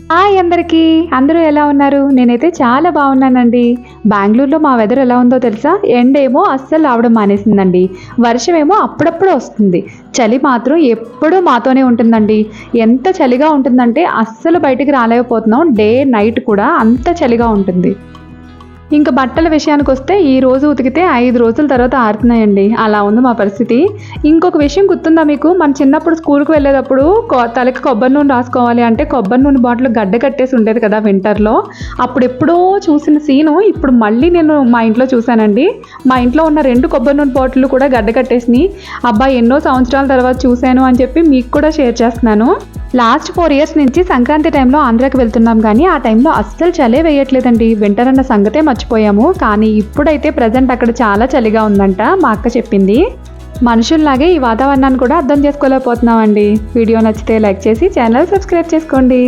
Hi అందరికీ. అందరూ ఎలా ఉన్నారు? నేనైతే చాలా బాగున్నానండి. బెంగుళూరులో మా వెదర్ ఎలా ఉందో తెలుసా? ఎండేమో అస్సలు రావడం మానేసిందండి. వర్షమేమో అప్పుడప్పుడు వస్తుంది. చలి మాత్రం ఎప్పుడూ మాతోనే ఉంటుందండి. ఎంత చలిగా ఉంటుందంటే అస్సలు బయటికి రాలేకపోతున్నాం. డే, నైట్ కూడా అంత చలిగా ఉంటుంది. ఇంక బట్టల విషయానికొస్తే ఈ రోజు ఉతికితే 5 రోజుల తర్వాత ఆరుతున్నాయండి. అలా ఉంది మా పరిస్థితి. ఇంకొక విషయం గుర్తుందా మీకు? మన చిన్నప్పుడు స్కూల్‌కి వెళ్ళేటప్పుడు తలకి కొబ్బరి నూనె రాసుకోవాలి అంటే కొబ్బరి నూనె బాటిల్ గడ్డ కట్టేసి ఉండేది కదా వింటర్‌లో. అప్పుడెప్పుడో చూసిన సీను ఇప్పుడు మళ్ళీ నేను మా ఇంట్లో చూశానండి. మా ఇంట్లో ఉన్న 2 కొబ్బరి నూనె బాటిల్లు కూడా గడ్డ కట్టేసినియి. అబ్బా! ఎన్నో సంవత్సరాల తర్వాత చూశాను అని చెప్పి మీకు కూడా షేర్ చేస్తున్నాను. లాస్ట్ 4 ఇయర్స్ నుంచి సంక్రాంతి టైంలో ఆంధ్రాకి వెళ్తున్నాం కానీ ఆ టైంలో అస్సలు చలే వేయట్లేదండి. వింటర్ అన్న సంగతే మర్చిపోయాము. కానీ ఇప్పుడైతే ప్రజెంట్ అక్కడ చాలా చలిగా ఉందంట మా అక్క చెప్పింది. మనుషుల్లాగే ఈ వాతావరణాన్ని కూడా అర్థం చేసుకోలేకపోతున్నామండి. వీడియో నచ్చితే లైక్ చేసి ఛానల్ సబ్స్క్రైబ్ చేసుకోండి.